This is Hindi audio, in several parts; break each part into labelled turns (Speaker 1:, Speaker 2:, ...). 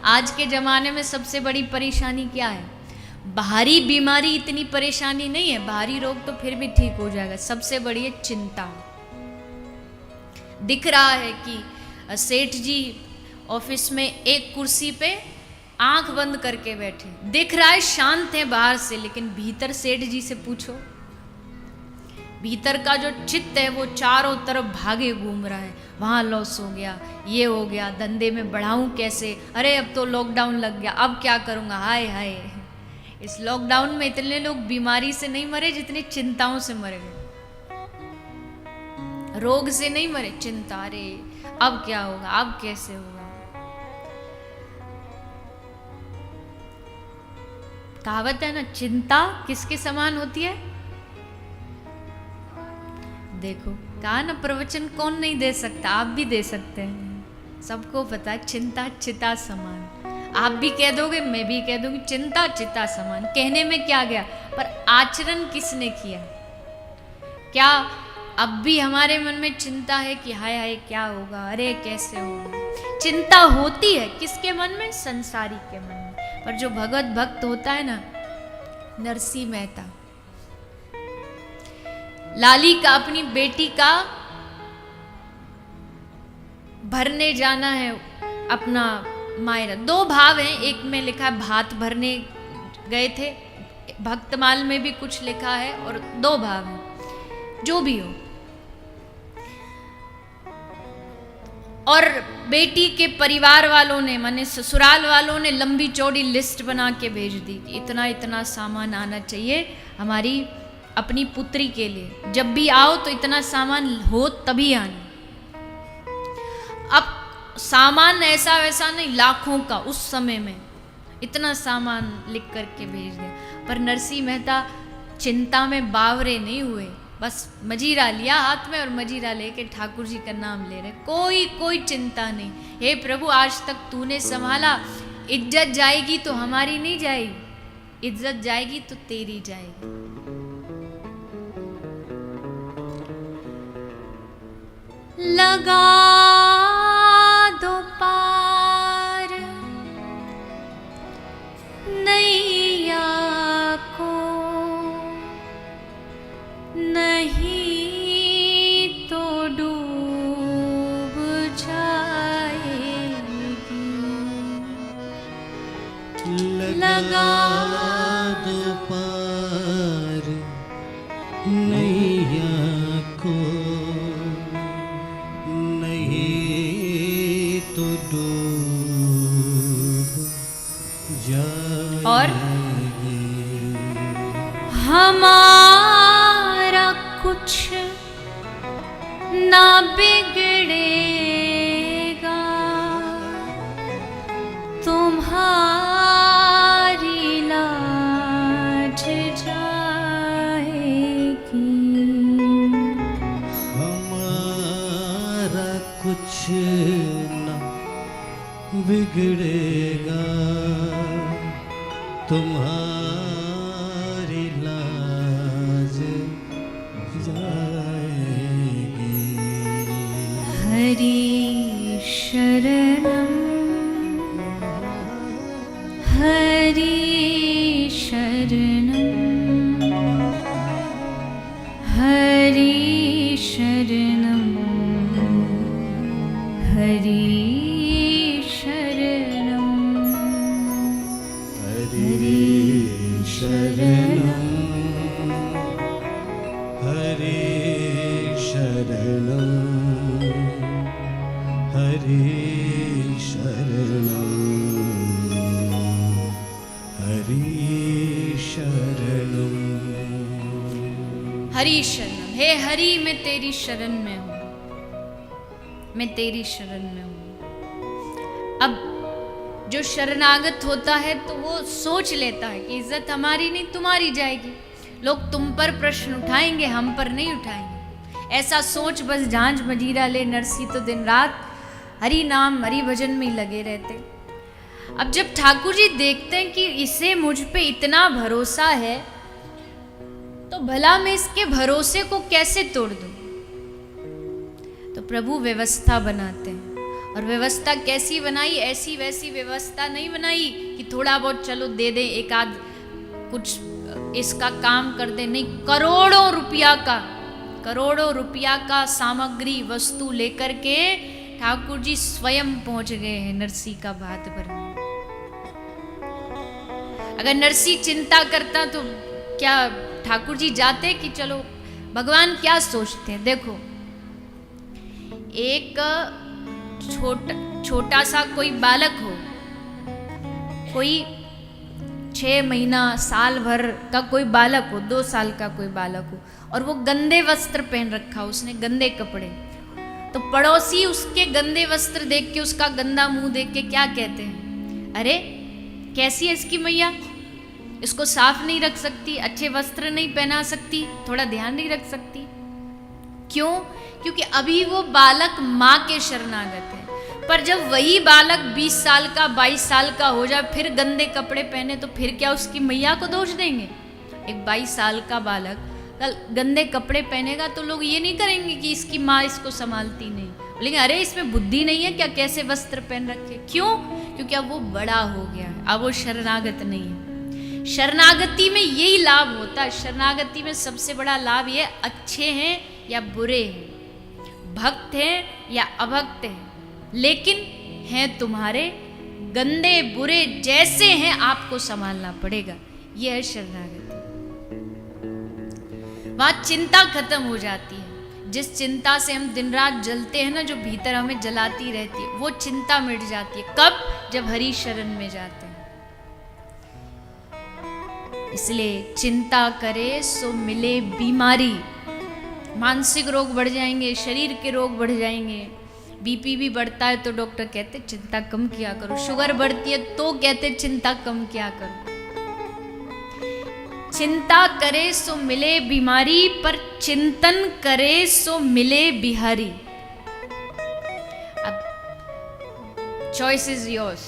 Speaker 1: आज के ज़माने में सबसे बड़ी परेशानी क्या है? बाहरी बीमारी इतनी परेशानी नहीं है, बाहरी रोग तो फिर भी ठीक हो जाएगा, सबसे बड़ी है चिंता। दिख रहा है कि सेठ जी ऑफिस में एक कुर्सी पे आंख बंद करके बैठे, दिख रहा है शांत है बाहर से, लेकिन भीतर सेठ जी से पूछो, भीतर का जो चित्त है वो चारों तरफ भागे घूम रहा है। वहाँ लॉस हो गया, ये हो गया, धंधे में बढ़ाऊं कैसे, अरे अब तो लॉकडाउन लग गया, अब क्या करूँगा, हाय हाय। इस लॉकडाउन में इतने लोग बीमारी से नहीं मरे जितनी चिंताओं से मरे गए। रोग से नहीं मरे, चिंता, अरे अब क्या होगा, अब कैसे होगा। कहावत है ना, चिंता किसके समान होती है? देखो कहा ना, प्रवचन कौन नहीं दे सकता, आप भी दे सकते हैं। सबको पता है चिंता चिता समान। आप भी कह दोगे, मैं भी कह दूंगी, चिंता चिता समान। कहने में क्या गया, पर आचरण किसने किया? क्या अब भी हमारे मन में चिंता है कि हाय हाय क्या होगा, अरे कैसे होगा? चिंता होती है किसके मन में? संसारी के मन में। पर जो भगवत भक्त होता है ना, नरसिंह मेहता, लाली का अपनी बेटी का भरने जाना है अपना मायरा। दो भाव हैं, एक में लिखा है भात भरने गए थे, भक्तमाल में भी कुछ लिखा है, और दो भाव हैं, जो भी हो। और बेटी के परिवार वालों ने, माने ससुराल वालों ने लंबी चौड़ी लिस्ट बना के भेज दी कि इतना इतना सामान आना चाहिए हमारी अपनी पुत्री के लिए, जब भी आओ तो इतना सामान हो तभी आना। अब सामान ऐसा वैसा नहीं, लाखों का उस समय में इतना सामान लिख करके भेज दिया। पर नरसिंह मेहता चिंता में बावरे नहीं हुए, बस मजीरा लिया हाथ में और मजीरा लेके ठाकुर जी का नाम ले रहे, कोई चिंता नहीं। हे प्रभु, आज तक तूने संभाला, इज्जत जाएगी तो हमारी नहीं जाएगी, इज्जत जाएगी तो तेरी जाएगी। लगा दो पार नैया को, नहीं तो डूब जाएगी। लगा
Speaker 2: दो पार नैया को, नहीं तो डूब जाएगी।
Speaker 1: और हमारा कुछ ना बिगड़ेगा, तुम्हारी लाज जाएगी।
Speaker 2: हमारा कुछ ना बिगड़ेगा, तुम्हारी लाज जाएगी।
Speaker 1: हरि शरणम हरि शरणम हरि शरणम हरि शरणम
Speaker 2: हरि शरणम हरि शरणम हरि शरणम हरि शरणम।
Speaker 1: हरि शरणम। हे हरि, मैं तेरी शरण में हूँ, मैं तेरी शरण में हूँ। अब जो शरणागत होता है तो वो सोच लेता है कि इज्जत हमारी नहीं तुम्हारी जाएगी, लोग तुम पर प्रश्न उठाएंगे, हम पर नहीं उठाएंगे। ऐसा सोच बस झांझ मजीरा ले नरसी तो दिन रात हरि नाम हरि भजन में ही लगे रहते। अब जब ठाकुर जी देखते हैं कि इसे मुझ पे इतना भरोसा है, तो भला मैं इसके भरोसे को कैसे तोड़ दूं? तो प्रभु व्यवस्था बनाते हैं, और व्यवस्था कैसी बनाई, ऐसी वैसी व्यवस्था नहीं बनाई कि थोड़ा बहुत चलो दे दें, एक आध कुछ इसका काम कर दे, नहीं, करोड़ों रुपया का सामग्री वस्तु लेकर के ठाकुर जी स्वयं पहुंच गए हैं नरसी का भात भरने। अगर नरसी चिंता करता तो क्या ठाकुर जी जाते कि चलो, भगवान क्या सोचते हैं, देखो एक छोटा सा कोई बालक हो, कोई 6 महीना साल भर का कोई बालक हो, 2 साल का कोई बालक हो, और वो गंदे वस्त्र पहन रखा हो, उसने गंदे कपड़े, तो पड़ोसी उसके गंदे वस्त्र देख के, उसका गंदा मुंह देख के क्या कहते हैं, अरे कैसी है इसकी मैया, इसको साफ नहीं रख सकती, अच्छे वस्त्र नहीं पहना सकती, थोड़ा ध्यान नहीं रख सकती। क्यों? क्योंकि अभी वो बालक माँ के शरणागत है। पर जब वही बालक 20 साल का 22 साल का हो जाए, फिर गंदे कपड़े पहने, तो फिर क्या उसकी मैया को दोष देंगे? एक 22 साल का बालक कल गंदे कपड़े पहनेगा तो लोग ये नहीं करेंगे कि इसकी माँ इसको संभालती नहीं, बोलेंगे अरे इसमें बुद्धि नहीं है क्या, कैसे वस्त्र पहन रखे। क्यों? क्योंकि अब वो बड़ा हो गया है, अब वो शरणागत नहीं है। शरणागति में यही लाभ होता है। शरणागति में सबसे बड़ा लाभ ये, अच्छे हैं या बुरे हैं, भक्त हैं या अभक्त हैं, लेकिन हैं तुम्हारे, गंदे बुरे जैसे हैं आपको संभालना पड़ेगा। यह है शरणागति। वहां चिंता खत्म हो जाती है। जिस चिंता से हम दिन रात जलते हैं ना, जो भीतर हमें जलाती रहती है, वो चिंता मिट जाती है। कब? जब हरि शरण में जाते हैं। इसलिए चिंता करे सो मिले बीमारी। मानसिक रोग बढ़ जाएंगे, शरीर के रोग बढ़ जाएंगे, बीपी भी बढ़ता है तो डॉक्टर कहते चिंता कम किया करो, शुगर बढ़ती है तो कहते चिंता कम किया करो। चिंता करे सो मिले बीमारी, पर चिंतन करे सो मिले बिहारी। अब चॉइस इज योर्स।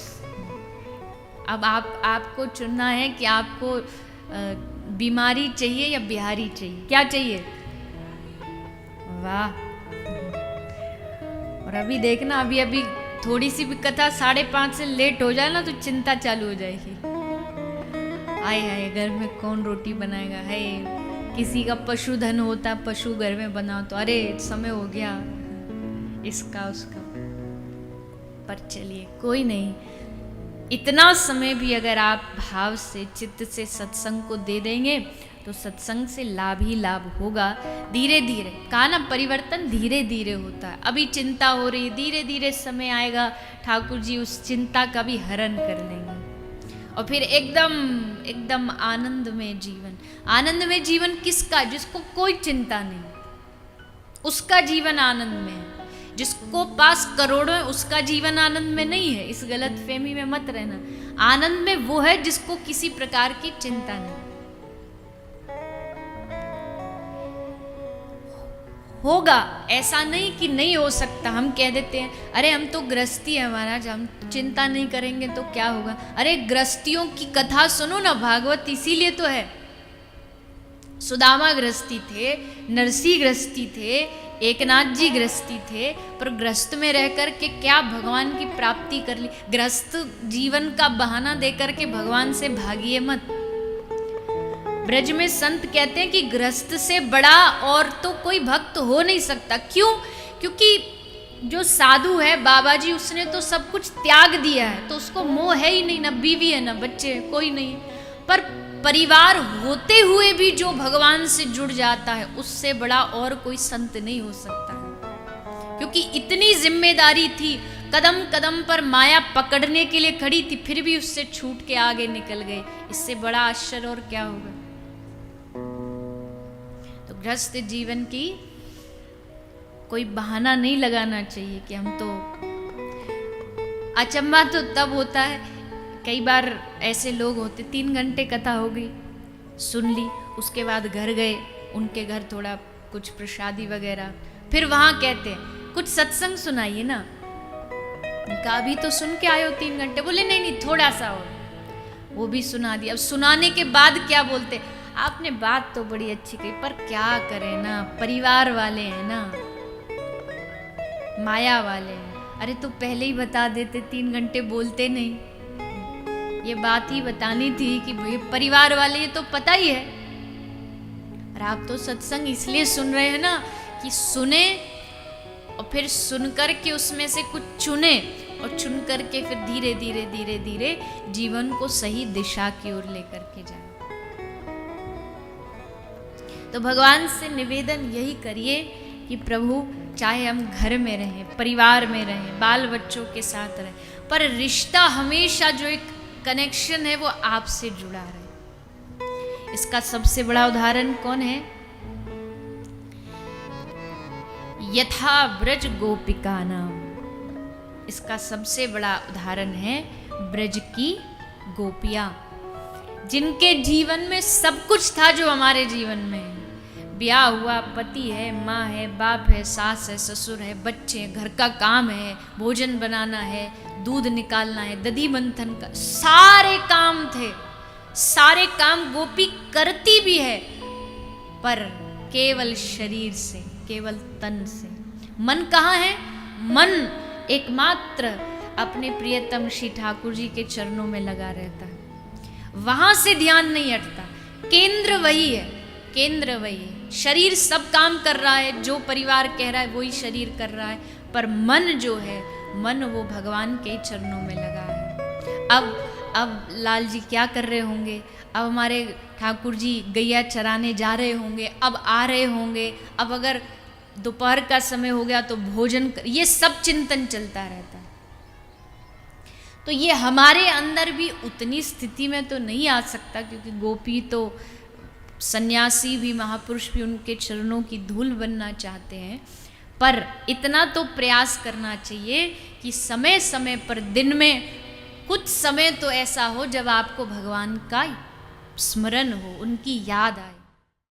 Speaker 1: अब आपको चुनना है कि आपको बीमारी चाहिए या बिहारी चाहिए। क्या चाहिए? वाह। और अभी देखना, अभी थोड़ी सी भी कथा 5:30 से लेट हो जाए ना तो चिंता चालू हो जाएगी। आए हाय, घर में कौन रोटी बनाएगा, है किसी का पशुधन होता, पशु घर में बनाओ तो अरे समय हो गया इसका उसका। पर चलिए कोई नहीं, इतना समय भी अगर आप भाव से, चित्त से सत्संग को दे देंगे तो सत्संग से लाभ ही लाभ होगा। धीरे धीरे, कहा ना, परिवर्तन धीरे धीरे होता है। अभी चिंता हो रही, धीरे धीरे समय आएगा, ठाकुर जी उस चिंता का भी हरण कर लेंगे और फिर एकदम आनंद में जीवन। आनंद में जीवन किसका? जिसको कोई चिंता नहीं, उसका जीवन आनंद में है। जिसको पास करोड़ों है उसका जीवन आनंद में नहीं है। इस गलत फहमी में मत रहना। आनंद में वो है जिसको किसी प्रकार की चिंता नहीं। होगा, ऐसा नहीं कि नहीं हो सकता। हम कह देते हैं अरे हम तो गृहस्थी है महाराज, हम चिंता नहीं करेंगे तो क्या होगा। अरे गृहस्थियों की कथा सुनो ना, भागवत इसीलिए तो है। सुदामा गृहस्थी थे, नरसी गृहस्थी थे, एकनाथ जी गृहस्थी थे, पर गृहस्थ में रह कर के क्या भगवान की प्राप्ति कर ली। गृहस्थ जीवन का बहाना देकर के भगवान से भागिए मत। ब्रज में संत कहते हैं कि गृहस्थ से बड़ा और तो कोई भक्त हो नहीं सकता। क्यों? क्योंकि जो साधु है बाबा जी, उसने तो सब कुछ त्याग दिया है, तो उसको मोह है ही नहीं, ना बीवी है ना बच्चे, कोई नहीं। पर परिवार होते हुए भी जो भगवान से जुड़ जाता है, उससे बड़ा और कोई संत नहीं हो सकता है। क्योंकि इतनी जिम्मेदारी थी, कदम कदम पर माया पकड़ने के लिए खड़ी थी, फिर भी उससे छूट के आगे निकल गए। इससे बड़ा आश्चर्य और क्या होगा। तो गृहस्थ जीवन की कोई बहाना नहीं लगाना चाहिए कि हम तो। अचंभा तो तब होता है, कई बार ऐसे लोग होते, 3 घंटे कथा हो गई, सुन ली, उसके बाद घर गए, उनके घर थोड़ा कुछ प्रसादी वगैरह, फिर वहाँ कहते हैं कुछ सत्संग सुनाइए ना। उनका अभी तो सुन के आए हो 3 घंटे। बोले नहीं थोड़ा सा और, वो भी सुना दिया। अब सुनाने के बाद क्या बोलते, आपने बात तो बड़ी अच्छी कही, पर क्या करें ना, परिवार वाले हैं ना, माया वाले हैं, अरे तो पहले ही बता देते, 3 घंटे बोलते नहीं। ये बात ही बतानी थी कि भाई परिवार वाले ये तो पता ही है। और आप तो सत्संग इसलिए सुन रहे हैं ना कि सुने और फिर सुनकर के उसमें से कुछ चुने और चुन करके फिर धीरे धीरे धीरे धीरे जीवन को सही दिशा की ओर लेकर के जाए। तो भगवान से निवेदन यही करिए कि प्रभु चाहे हम घर में रहें, परिवार में रहें, बाल बच्चों के साथ रहें, पर रिश्ता हमेशा जो एक कनेक्शन है वो आपसे जुड़ा रहे। इसका सबसे बड़ा उदाहरण कौन है? यथा ब्रज गोपिका नाम। इसका सबसे बड़ा उदाहरण है ब्रज की गोपियां, जिनके जीवन में सब कुछ था जो हमारे जीवन में है। ब्याह हुआ, पति है, माँ है, बाप है, सास है, ससुर है, बच्चे हैं, घर का काम है, भोजन बनाना है, दूध निकालना है, दधी मंथन का, सारे काम थे। सारे काम गोपी करती भी है, पर केवल शरीर से, केवल तन से। मन कहाँ है? मन एकमात्र अपने प्रियतम श्री ठाकुर जी के चरणों में लगा रहता है, वहां से ध्यान नहीं हटता। केंद्र वही है, केंद्र वही है। शरीर सब काम कर रहा है, जो परिवार कह रहा है वही शरीर कर रहा है, पर मन जो है, मन वो भगवान के चरणों में लगा है। अब लाल जी क्या कर रहे होंगे? अब हमारे ठाकुर जी गैया चराने जा रहे होंगे, अब आ रहे होंगे, अब अगर दोपहर का समय हो गया तो भोजन कर, ये सब चिंतन चलता रहता है। तो ये हमारे अंदर भी उतनी स्थिति में तो नहीं आ सकता, क्योंकि गोपी तो सन्यासी भी, महापुरुष भी उनके चरणों की धूल बनना चाहते हैं। पर इतना तो प्रयास करना चाहिए कि समय समय पर दिन में कुछ समय तो ऐसा हो जब आपको भगवान का स्मरण हो, उनकी याद आए।